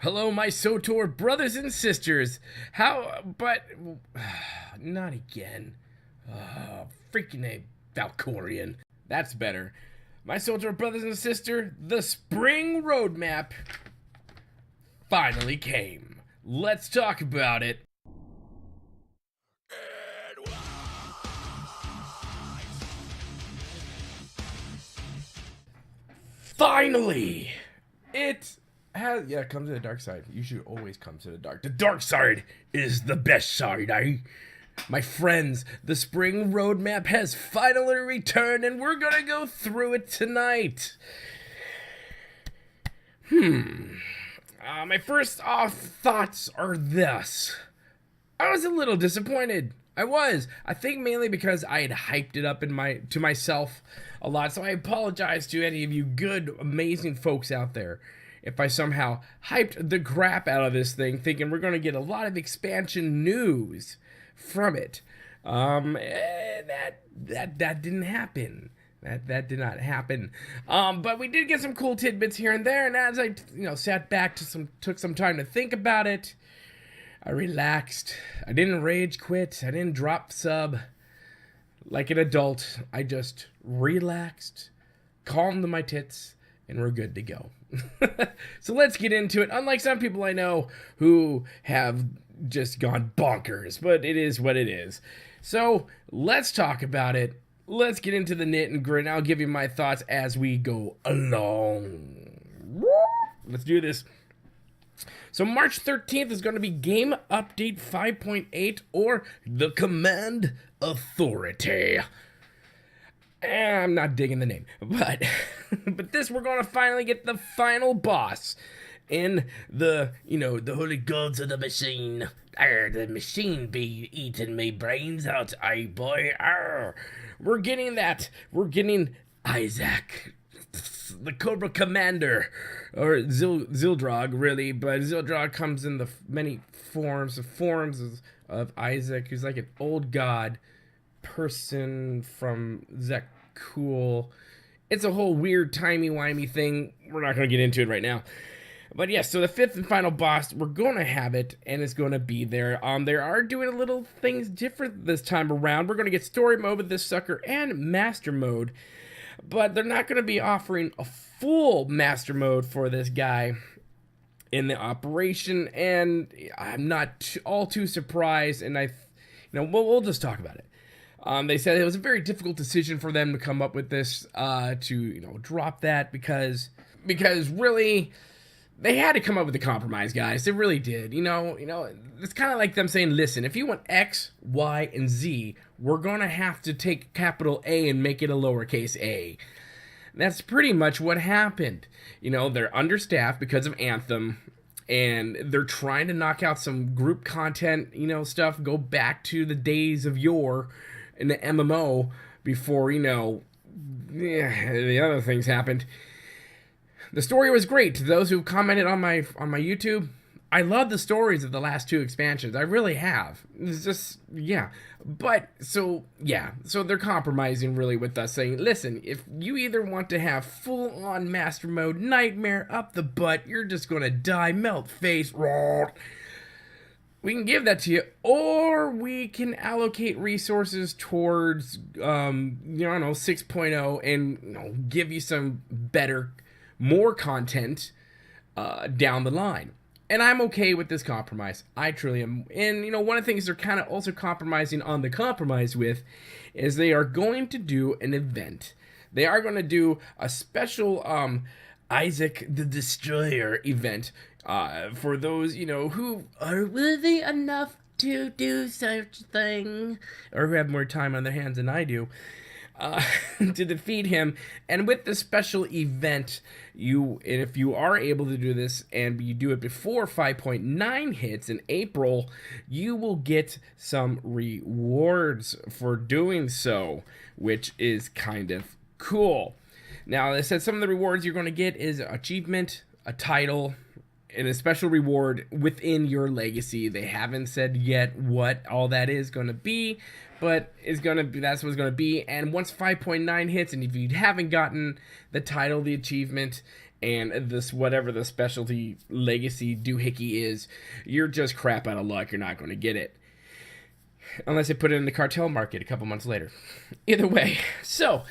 Hello, my Swtor brothers and sisters. But not again. Freaking a Valkorian. That's better. My Swtor brothers and sister, the spring roadmap finally came. Let's talk about it. Finally! It come to the dark side. You should always come to the dark. The dark side is the best side, eh? My friends, the spring roadmap has finally returned and we're gonna go through it tonight. My first off thoughts are this. I was a little disappointed. I think mainly because I had hyped it up to myself a lot. So I apologize to any of you good, amazing folks out there if I somehow hyped the crap out of this thing, thinking we're going to get a lot of expansion news from it. That didn't happen. That did not happen. But we did get some cool tidbits here and there. And as I sat back took some time to think about it, I relaxed. I didn't rage quit. I didn't drop sub like an adult. I just relaxed, calmed my tits, and we're good to go. So let's get into it. Unlike some people I know who have just gone bonkers, but it is what it is. So let's talk about it. Let's get into the knit and grit, and I'll give you my thoughts as we go along. Let's do this. So March 13th is going to be Game Update 5.8, or the Command Authority. I'm not digging the name, but this, we're going to finally get the final boss in the holy gods of the machine. The machine be eating me brains out, aye boy. Arr. We're getting that. We're getting Isaac, the Cobra Commander, or Zildrog, really, but Zildrog comes in the many forms of Isaac, who's like an old god person from Zekul. It's a whole weird timey-wimey thing. We're not going to get into it right now. But yes, so the fifth and final boss, we're going to have it, and it's going to be there. They are doing a little things different this time around. We're going to get story mode with this sucker and master mode. But they're not going to be offering a full master mode for this guy in the operation, and I'm not all too surprised, and we'll just talk about it. They said it was a very difficult decision for them to come up with this, to drop that because really they had to come up with a compromise, guys. They really did. It's kind of like them saying, listen, if you want X, Y, and Z, we're going to have to take capital A and make it a lowercase a. That's pretty much what happened. They're understaffed because of Anthem, and they're trying to knock out some group content, stuff, go back to the days of yore in the MMO before, the other things happened. The story was great. To those who commented on my YouTube, I love the stories of the last two expansions. I really have. It's just, yeah. But, so they're compromising really with us, saying, listen, if you either want to have full-on master mode, nightmare up the butt, you're just going to die, melt face, we can give that to you, or we can allocate resources towards, 6.0 and, give you some better, more content down the line. And I'm okay with this compromise. I truly am. And, one of the things they're kind of also compromising on the compromise with is they are going to do an event. They are going to do a special Isaac the Destroyer event for those, who are worthy enough to do such a thing, or who have more time on their hands than I do. To defeat him. And with the special event, if you are able to do this and you do it before 5.9 hits in April, you will get some rewards for doing so, which is kind of cool. Now, they said some of the rewards you're going to get is achievement, a title, and a special reward within your legacy. They haven't said yet what all that is going to be, but that's what it's going to be. And once 5.9 hits, and if you haven't gotten the title, the achievement, and this whatever the specialty legacy doohickey is, you're just crap out of luck. You're not going to get it. Unless they put it in the cartel market a couple months later. Either way. So,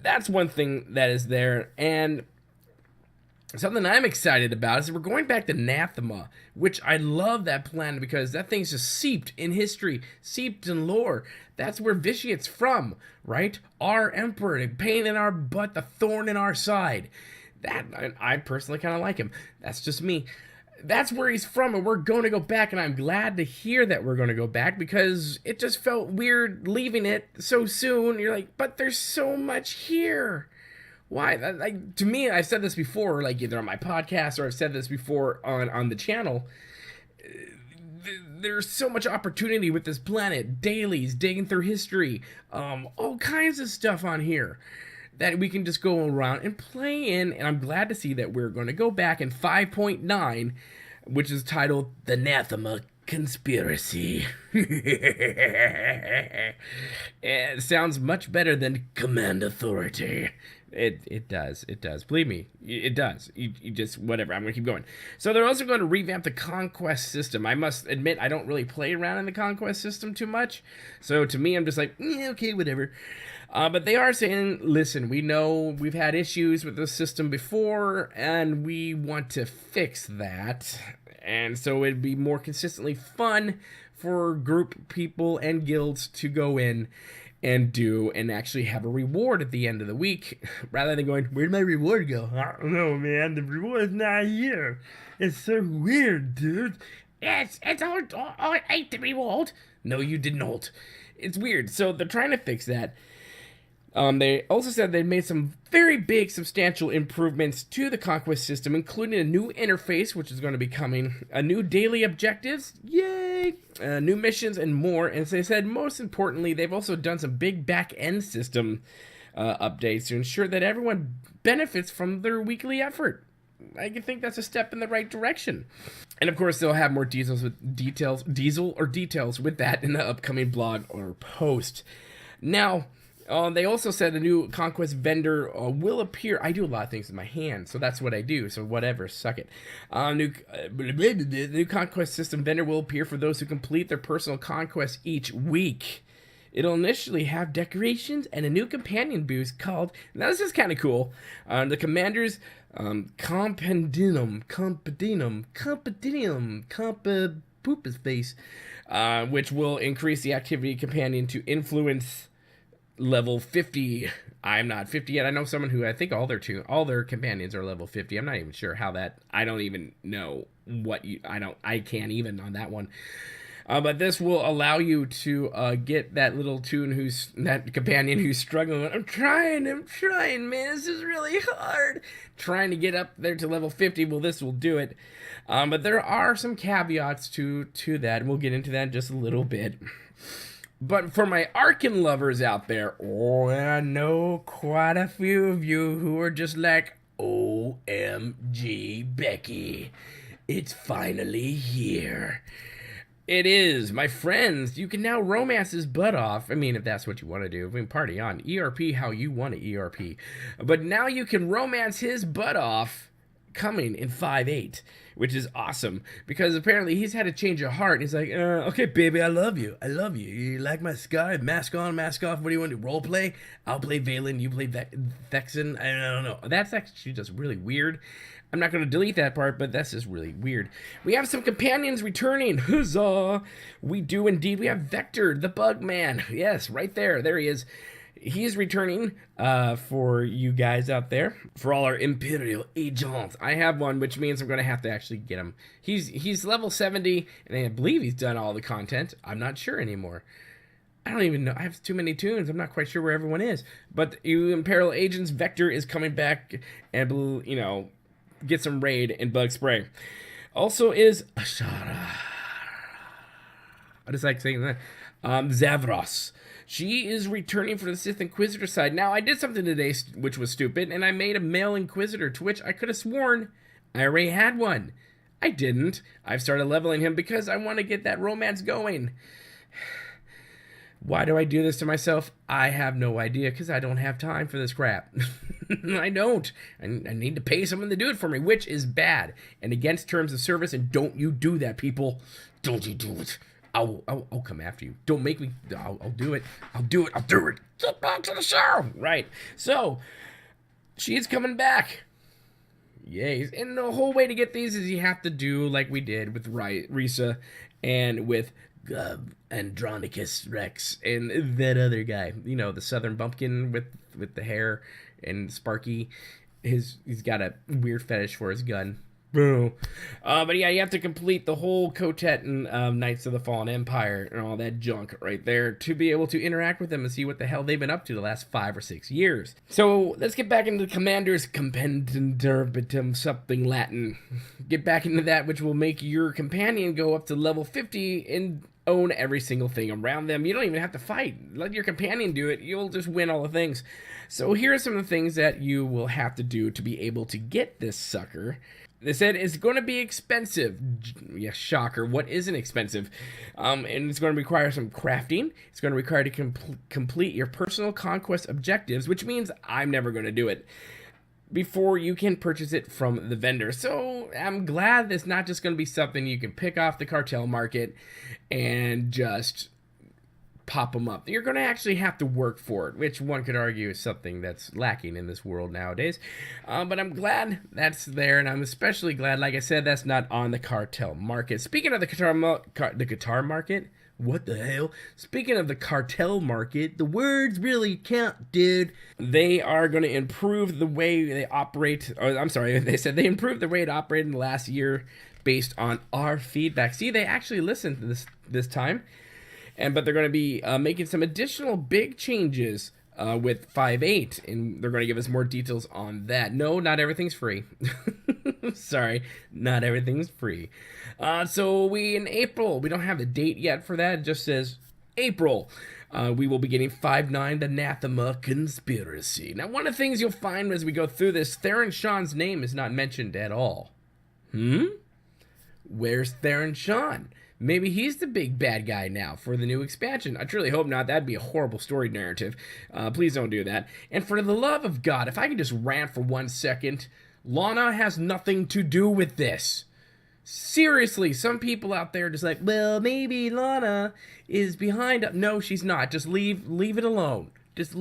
that's one thing that is there. And something I'm excited about is we're going back to Nathema, which I love that planet because that thing's just seeped in history, seeped in lore. That's where Vitiate's from, right? Our emperor, the pain in our butt, the thorn in our side. That, I personally kind of like him. That's just me. That's where he's from, and we're going to go back, and I'm glad to hear that we're going to go back because it just felt weird leaving it so soon. You're like, but there's so much here. Why? Like, to me, I've said this before, like either on my podcast or I've said this before on the channel. There's so much opportunity with this planet, dailies, digging through history, all kinds of stuff on here that we can just go around and play in, and I'm glad to see that we're going to go back in 5.9, which is titled The Nathema Conspiracy. It sounds much better than Command Authority. It does. Believe me, it does. You just, whatever, I'm going to keep going. So they're also going to revamp the Conquest system. I must admit, I don't really play around in the Conquest system too much. So to me, I'm just like, yeah, okay, whatever. But they are saying, listen, we know we've had issues with this system before, and we want to fix that. And so it'd be more consistently fun for group people and guilds to go in and do and actually have a reward at the end of the week, rather than going, where'd my reward go? I don't know, man. The reward's not here. It's so weird, dude. It's all I ate the reward. No, you did not. It's weird. So they're trying to fix that. They also said they made some very big, substantial improvements to the Conquest system, including a new interface, which is going to be coming, a new daily objectives, yay, new missions, and more. And as they said, most importantly, they've also done some big back-end system updates to ensure that everyone benefits from their weekly effort. I think that's a step in the right direction. And of course, they'll have more details with details with that in the upcoming blog or post. Now, they also said a new Conquest vendor will appear. I do a lot of things with my hands, so that's what I do. So whatever, suck it. New Conquest system vendor will appear for those who complete their personal conquest each week. It'll initially have decorations and a new companion boost called, now this is kind of cool, the Commander's Compendinum, Poopus Face, which will increase the activity companion to influence level 50. I'm not 50 yet. I know someone who I think all their companions are level 50. I'm not even sure how that, I don't even know I can't even on that one. But this will allow you to get that little that companion who's struggling. I'm trying, man. This is really hard. Trying to get up there to level 50. Well, this will do it. But there are some caveats to that. And we'll get into that in just a little bit. But for my Arcann lovers out there, I know quite a few of you who are just like, OMG, Becky, it's finally here. It is, my friends. You can now romance his butt off. I mean, if that's what you want to do. I mean, party on. ERP how you want to ERP. But now you can romance his butt off coming in 5.8, which is awesome. Because apparently he's had a change of heart. He's like, okay, baby, I love you. You like my sky? Mask on, mask off. What do you want to do? Role play? I'll play Valen. You play Vexen. I don't know. That's actually just really weird. I'm not going to delete that part, but that's just really weird. We have some companions returning. Huzzah! We do indeed. We have Vector, the bug man. Yes, right there. There he is. He is returning for you guys out there. For all our Imperial agents. I have one, which means I'm going to have to actually get him. He's level 70, and I believe he's done all the content. I'm not sure anymore. I don't even know. I have too many tunes. I'm not quite sure where everyone is. But you Imperial agents, Vector is coming back and, get some raid and bug spray. Also is Ashara. I just like saying that. Zavros. She is returning for the Sith Inquisitor side. Now, I did something today which was stupid, and I made a male Inquisitor, to which I could have sworn I already had one. I didn't. I've started leveling him because I want to get that romance going. Why do I do this to myself? I have no idea, because I don't have time for this crap. I don't. I need to pay someone to do it for me, which is bad and against terms of service, and don't you do that, people. Don't you do it. I'll come after you. Don't make me. I'll do it. I'll do it. I'll do it. Get back to the show. Right. So, she's coming back. Yay. And the whole way to get these is you have to do like we did with Risa and with Andronicus Rex and that other guy. You know, the Southern Bumpkin with the hair and Sparky. He's got a weird fetish for his gun. But yeah, you have to complete the whole Kotet and Knights of the Fallen Empire and all that junk right there to be able to interact with them and see what the hell they've been up to the last 5 or 6 years. So let's get back into the Commander's Compendium something Latin. Get back into that, which will make your companion go up to level 50 and own every single thing around them. You don't even have to fight. Let your companion do it. You'll just win all the things. So here are some of the things that you will have to do to be able to get this sucker. They said it's going to be expensive. Yeah, shocker. What isn't expensive? And it's going to require some crafting. It's going to require to complete your personal conquest objectives, which means I'm never going to do it, before you can purchase it from the vendor. So I'm glad it's not just going to be something you can pick off the cartel market and just pop them up. You're going to actually have to work for it, which one could argue is something that's lacking in this world nowadays. But I'm glad that's there, and I'm especially glad, like I said, that's not on the cartel market. Speaking of the guitar market, what the hell? Speaking of the cartel market, the words really count, dude. They are going to improve the way they operate. I'm sorry, they said they improved the way it operated in the last year based on our feedback. See, they actually listened to this time. But they're going to be making some additional big changes with 5.8, and they're going to give us more details on that. No, not everything's free. Sorry, not everything's free. So in April, we don't have a date yet for that. It just says April. We will be getting 5.9, the Anathema Conspiracy. Now, one of the things you'll find as we go through this, Theron Sean's name is not mentioned at all. Where's Theron Sean? Maybe he's the big bad guy now for the new expansion. I truly hope not. That'd be a horrible story narrative. Please don't do that. And for the love of God, if I can just rant for 1 second, Lana has nothing to do with this. Seriously, some people out there are just like, well, maybe Lana is behind. No, she's not. Just leave it alone. Just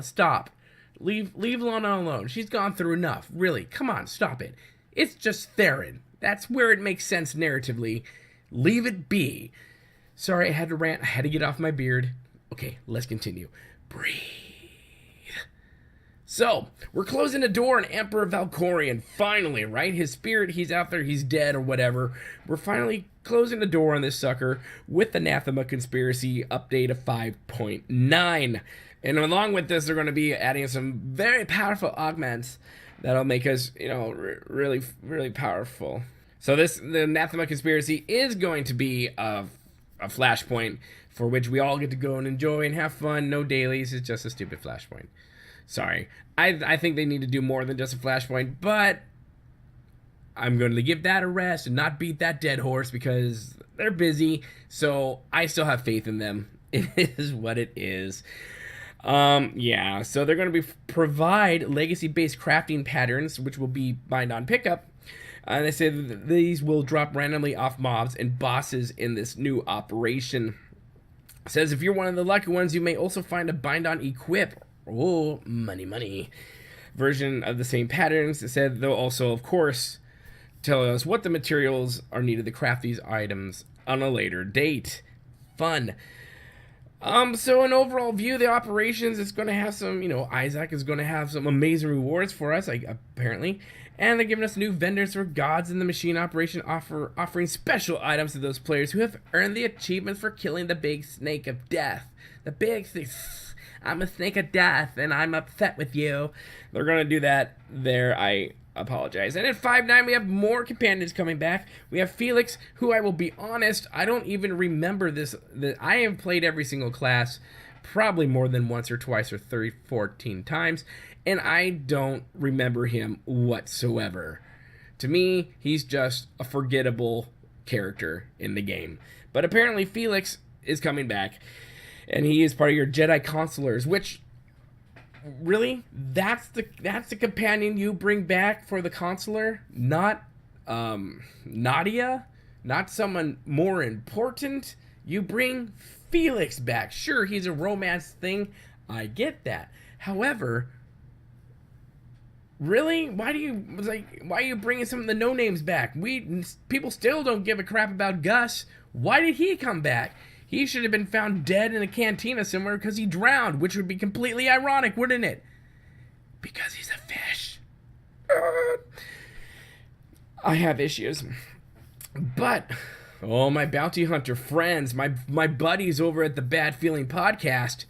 stop. Leave Lana alone. She's gone through enough. Really, come on, stop it. It's just Theron. That's where it makes sense narratively. Leave it be. Sorry, I had to rant. I had to get off my beard. Okay, let's continue. Breathe. So, we're closing the door on Emperor Valkorion. Finally, right? His spirit, he's out there, he's dead or whatever. We're finally closing the door on this sucker with the Anathema Conspiracy update of 5.9. And along with this, they're going to be adding some very powerful augments that'll make us, really, really powerful. So the Anathema Conspiracy is going to be a flashpoint for which we all get to go and enjoy and have fun. No dailies. It's just a stupid flashpoint. Sorry. I think they need to do more than just a flashpoint, but I'm going to give that a rest and not beat that dead horse because they're busy. So I still have faith in them. It is what it is. Yeah. So they're going to provide legacy-based crafting patterns, which will be bind on pickup. They say that these will drop randomly off mobs and bosses in this new operation. It says if you're one of the lucky ones, you may also find a bind on equip. Oh, money. Version of the same patterns. It said they'll also, of course, tell us what the materials are needed to craft these items on a later date. Fun. So an overall view of the operations, it's going to have some, Isaac is going to have some amazing rewards for us, apparently. And they're giving us new vendors for gods in the machine operation, offering special items to those players who have earned the achievements for killing the big snake of death. The big snake. I'm a snake of death, and I'm upset with you. They're going to do that there. I apologize. And at 5.9, we have more companions coming back. We have Felix, who I will be honest, I don't even remember this. I have played every single class probably more than once or twice or 14 times, and I don't remember him whatsoever. To me, he's just a forgettable character in the game. But apparently Felix is coming back. and he is part of your Jedi consulars, which really that's the companion you bring back for the consular, not Nadia, not someone more important. You bring Felix back. Sure, he's a romance thing, I get that. However, really, why are you bringing some of the no names back? People still don't give a crap about Gus. Why did he come back? He should have been found dead in a cantina somewhere because he drowned, which would be completely ironic, wouldn't it? Because he's a fish. I have issues. But, oh, my bounty hunter friends, my buddies over at the Bad Feeling Podcast,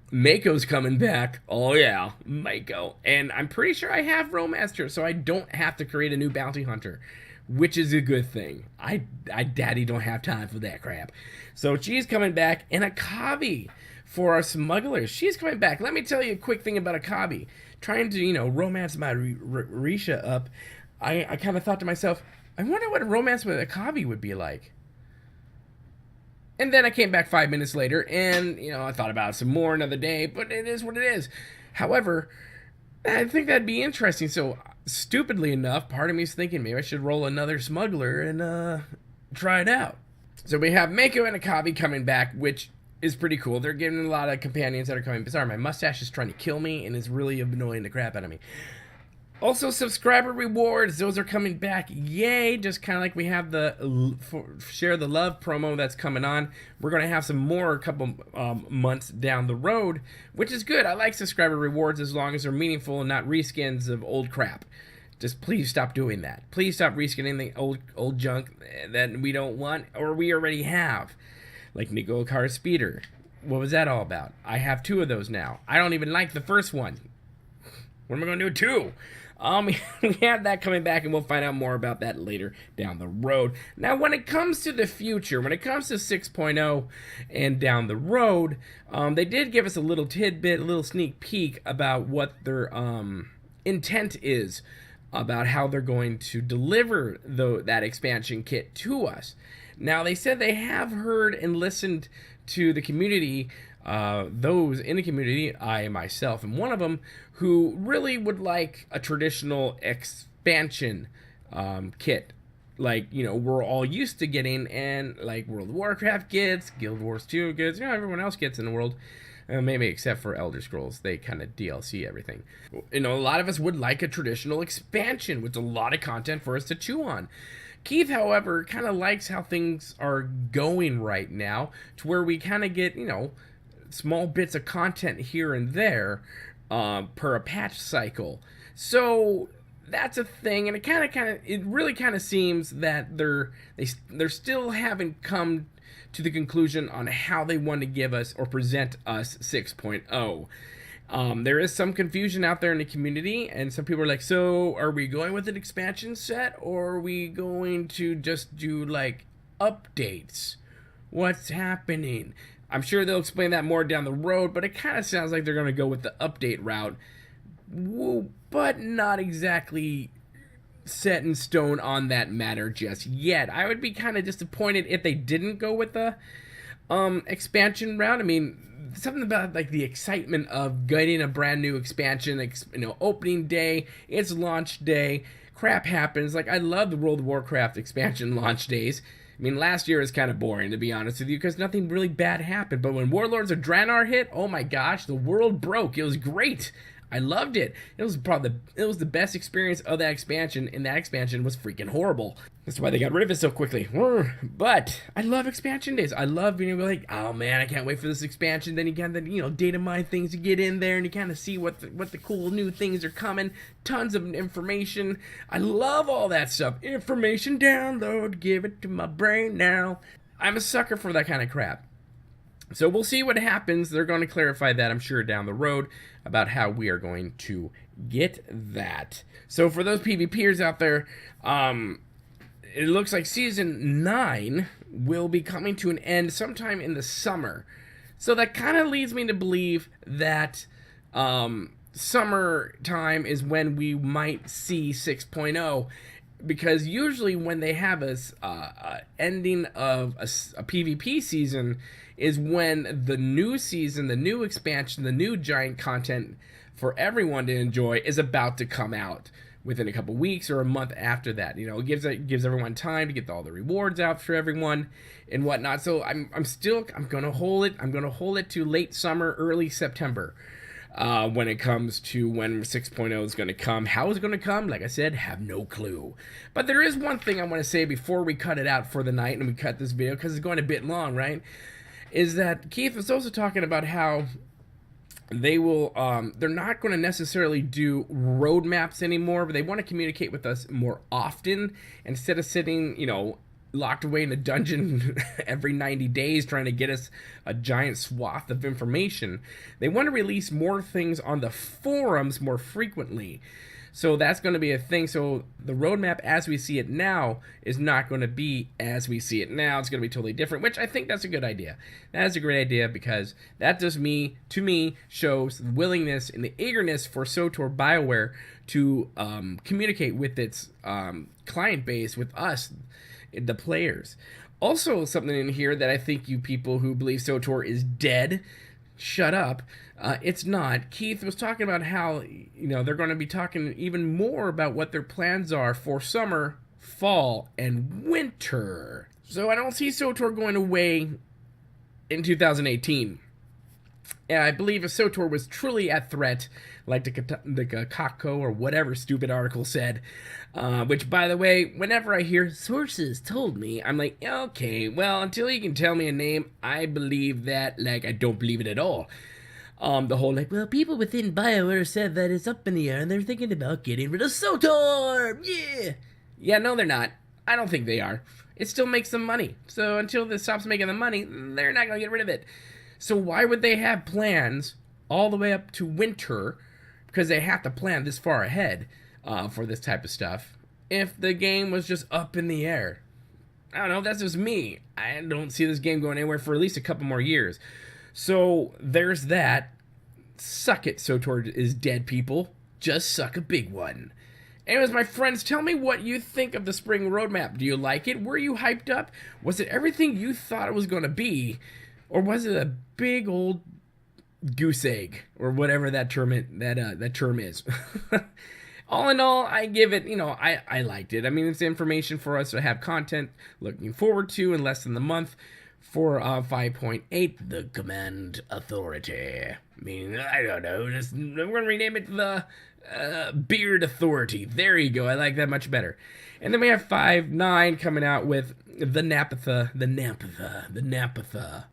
Mako's coming back. Oh, yeah, Mako. And I'm pretty sure I have romanced her, so I don't have to create a new bounty hunter, which is a good thing. I daddy don't have time for that crap. So she's coming back, and Akabi for our smugglers. She's coming back. Let me tell you a quick thing about Akabi. Trying to, romance my Risha up, I kind of thought to myself, I wonder what a romance with Akabi would be like. And then I came back 5 minutes later, and, I thought about it some more another day, but it is what it is. However, I think that'd be interesting, so stupidly enough, part of me is thinking maybe I should roll another smuggler and try it out. So we have Mako and Akabi coming back, which is pretty cool. They're getting a lot of companions that are coming. Sorry, my mustache is trying to kill me and is really annoying the crap out of me. Also, subscriber rewards. Those are coming back. Yay. Just kind of like we have the Share the Love promo that's coming on. We're going to have some more a couple months down the road, which is good. I like subscriber rewards as long as they're meaningful and not reskins of old crap. Just please stop doing that. Please stop reskinning the old junk that we don't want or we already have. Like Nico Car's Speeder. What was that all about? I have 2 of those now. I don't even like the first one. What am I going to do with 2? We have that coming back, and we'll find out more about that later down the road. Now, when it comes to the future, when it comes to 6.0 and down the road, they did give us a little tidbit, a little sneak peek about what their intent is about how they're going to deliver that expansion kit to us. Now, they said they have heard and listened to the community, those in the community, I myself am one of them, who really would like a traditional expansion kit, like, we're all used to getting, and like World of Warcraft gets, Guild Wars 2 gets, everyone else gets in the world, maybe except for Elder Scrolls. They kind of DLC everything. A lot of us would like a traditional expansion with a lot of content for us to chew on. Keith, however, kind of likes how things are going right now, to where we kind of get, small bits of content here and there per a patch cycle. So that's a thing, and it really kind of seems that they're still haven't come to the conclusion on how they want to give us or present us 6.0. There is some confusion out there in the community, and some people are like, so are we going with an expansion set, or are we going to just do like updates? What's happening? I'm sure they'll explain that more down the road, but it kind of sounds like they're going to go with the update route, but not exactly set in stone on that matter just yet. I would be kind of disappointed if they didn't go with the expansion route. I mean, something about like the excitement of getting a brand new expansion, opening day, it's launch day, crap happens. Like, I love the World of Warcraft expansion launch days. I mean, last year was kind of boring, to be honest with you, because nothing really bad happened. But when Warlords of Draenor hit, oh my gosh, the world broke. It was great. I loved it. It was the best experience of that expansion, and that expansion was freaking horrible. That's why they got rid of it so quickly. But I love expansion days. I love being able to like, oh man, I can't wait for this expansion. Then you got the data mine things to get in there, and you kind of see what the cool new things are coming. Tons of information. I love all that stuff. Information download, give it to my brain now. I'm a sucker for that kind of crap. So we'll see what happens. They're going to clarify that, I'm sure, down the road about how we are going to get that. So for those PvPers out there, it looks like Season 9 will be coming to an end sometime in the summer. So that kind of leads me to believe that summertime is when we might see 6.0. because usually when they have a ending of a PvP season is when the new season, the new expansion, the new giant content for everyone to enjoy is about to come out within a couple weeks or a month after that. You know, it gives everyone time to get all the rewards out for everyone and whatnot. So I'm gonna hold it. I'm gonna hold it to late summer, early September. When it comes to when 6.0 is going to come. How it's going to come, like I said, have no clue. But there is one thing I want to say before we cut it out for the night and we cut this video, because it's going a bit long, right? Is that Keith was also talking about how they will, they're not going to necessarily do roadmaps anymore, but they want to communicate with us more often instead of sitting, you know, locked away in a dungeon every 90 days trying to get us a giant swath of information. They want to release more things on the forums more frequently. So that's going to be a thing. So the roadmap as we see it now is not going to be as we see it now. It's going to be totally different, which I think that's a good idea. That is a great idea because that to me, shows the willingness and the eagerness for Swtor BioWare to communicate with its client base, with us, the players. Also, something in here that I think you people who believe Swtor is dead, shut up. It's not. Keith was talking about how, you know, they're going to be talking even more about what their plans are for summer, fall, and winter. So I don't see Swtor going away in 2018. And I believe if Swtor was truly at threat, like the Kako or whatever stupid article said, which, by the way, whenever I hear sources told me, I'm like, okay, well, until you can tell me a name, I believe that, like, I don't believe it at all. The whole, like, well, people within BioWare said that it's up in the air and they're thinking about getting rid of Swtor, yeah! Yeah, no, they're not. I don't think they are. It still makes them money. So until this stops making them money, they're not going to get rid of it. So why would they have plans all the way up to winter, because they have to plan this far ahead for this type of stuff, if the game was just up in the air? I don't know, that's just me. I don't see this game going anywhere for at least a couple more years. So there's that. Suck it, Swtor is dead, people. Just suck a big one. Anyways, my friends, tell me what you think of the spring roadmap. Do you like it? Were you hyped up? Was it everything you thought it was going to be? Or was it a big old goose egg, or whatever that term is? All in all, I give it, you know, I liked it. I mean, it's information for us to have content looking forward to in less than a month for 5.8, the Command Authority. I mean, I don't know, just, we're going to rename it the Beard Authority. There you go, I like that much better. And then we have 5.9 coming out with the Napatha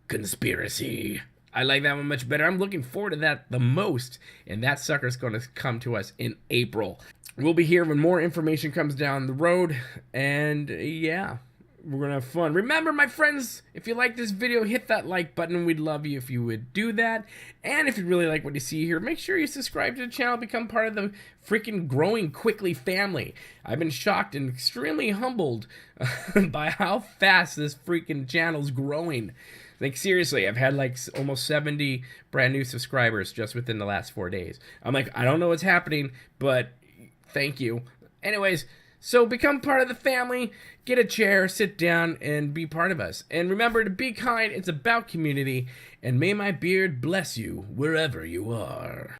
Conspiracy. I like that one much better. I'm looking forward to that the most, and that sucker's going to come to us in April. We'll be here when more information comes down the road, and yeah, we're going to have fun. Remember, my friends, if you like this video, hit that like button. We'd love you if you would do that. And if you really like what you see here, make sure you subscribe to the channel, become part of the freaking growing quickly family. I've been shocked and extremely humbled by how fast this freaking channel's growing. Like, seriously, I've had like almost 70 brand new subscribers just within the last 4 days. I'm like, I don't know what's happening, but thank you. Anyways, so become part of the family, get a chair, sit down, and be part of us. And remember to be kind, it's about community, and may my beard bless you wherever you are.